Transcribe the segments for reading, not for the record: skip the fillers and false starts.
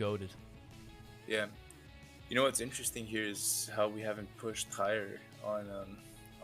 goaded. Yeah. You know what's interesting here is how we haven't pushed higher on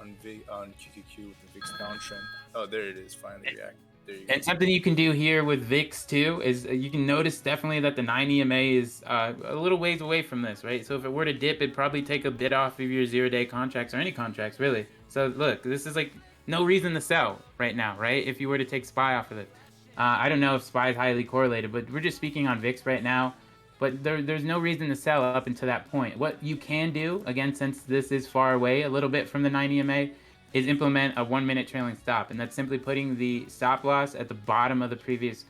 QQQ with the VIX downtrend. Oh, there it is. Finally react. There you go. And something you can do here with VIX too is you can notice definitely that the 9 EMA is a little ways away from this, right? So if it were to dip, it'd probably take a bit off of your 0-day contracts or any contracts, really. So look, this is like no reason to sell right now, right? If you were to take SPY off of it. I don't know if SPY is highly correlated, but we're just speaking on VIX right now. But there's no reason to sell up until that point. What you can do, again, since this is far away a little bit from the 9 EMA, is implement a 1-minute trailing stop. And that's simply putting the stop loss at the bottom of the previous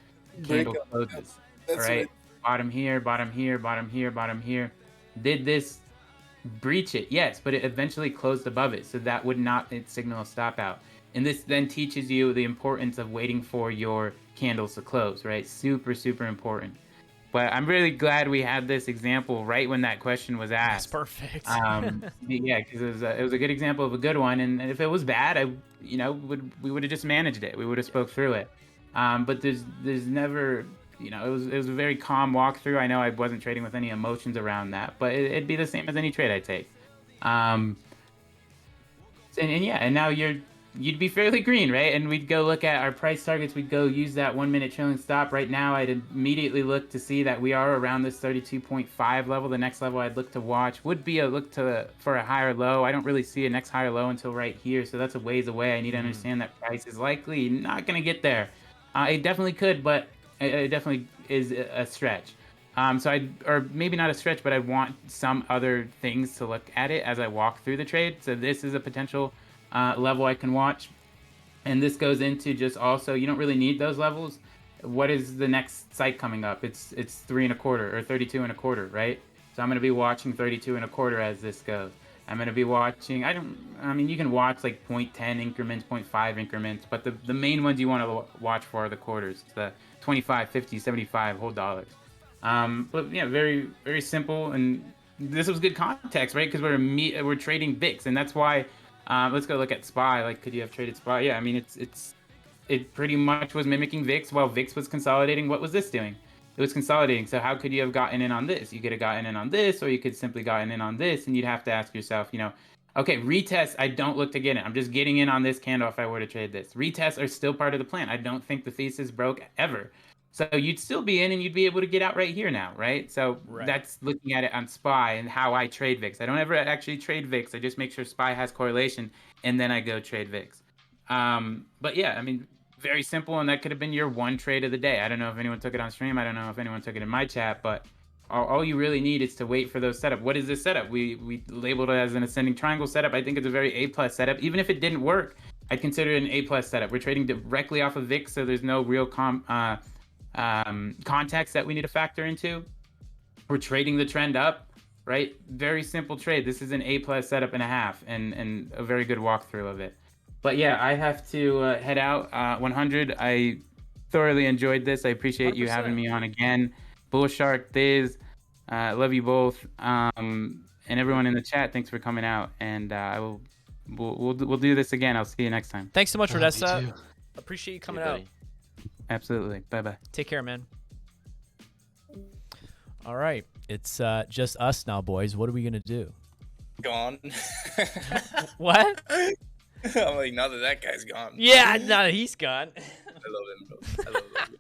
candle closes. All right? Bottom here, bottom here, bottom here, bottom here. Did this breach it? Yes, but it eventually closed above it. So that would not signal a stop out. And this then teaches you the importance of waiting for your candles to close, right? Super, super important. But I'm really glad we had this example right when that question was That's asked. perfect. Yeah, because it was a good example of a good one. And if it was bad, we would have just managed it. We would have spoke through it. But there's never, it was a very calm walkthrough. I know I wasn't trading with any emotions around that, but it'd be the same as any trade I take. And now you'd be fairly green, right? And we'd go look at our price targets. We'd go use that 1-minute trailing stop. Right now, I'd immediately look to see that we are around this 32.5 level. The next level I'd look to watch would be a look for a higher low. I don't really see a next higher low until right here, so that's a ways away. I need to understand that price is likely not going to get there. It definitely could, but it definitely is a stretch. Or maybe not a stretch, but I want some other things to look at it as I walk through the trade. So this is a potential level I can watch. And this goes into just also, you don't really need those levels. What is the next site coming up? It's 3.25 or 32.25, right? So I'm going to be watching 32.25 as this goes. I'm going to be watching, you can watch like 0.10 increments, 0.5 increments, but the main ones you want to watch for are the quarters, the 25, 50, 75 whole dollars. But yeah, very, very simple. And this was good context, right? Because we're trading VIX, and that's why. Let's go look at SPY. Like, could you have traded SPY? Yeah, I mean, it pretty much was mimicking VIX while VIX was consolidating. What was this doing? It was consolidating. So how could you have gotten in on this? You could have gotten in on this, or you could simply gotten in on this, and you'd have to ask yourself, okay, retest, I don't look to get in. I'm just getting in on this candle if I were to trade this. Retests are still part of the plan. I don't think the thesis broke ever. So you'd still be in and you'd be able to get out right here now, right? So That's looking at it on SPY and how I trade VIX. I don't ever actually trade VIX. I just make sure SPY has correlation and then I go trade VIX. But yeah, I mean, very simple, and that could have been your one trade of the day. I don't know if anyone took it on stream. I don't know if anyone took it in my chat, but all you really need is to wait for those setup. What is this setup? We labeled it as an ascending triangle setup. I think it's a very A+ setup. Even if it didn't work, I'd consider it an A+ setup. We're trading directly off of VIX, so there's no real context that we need to factor into. We're trading the trend up, right? Very simple trade. This is an A+ setup and a half, and a very good walkthrough of it. But yeah, I have to head out. 100. I thoroughly enjoyed this. I appreciate 100%. You having me on again. Bullshark, Diz, love you both, and everyone in the chat. Thanks for coming out, and we'll do this again. I'll see you next time. Thanks so much, Rodessa. Appreciate you coming out. Absolutely. Bye-bye. Take care, man. All right. It's just us now, boys. What are we going to do? Gone. What? I'm like, now that guy's gone. Yeah, now that he's gone. I love him, bro. I love him.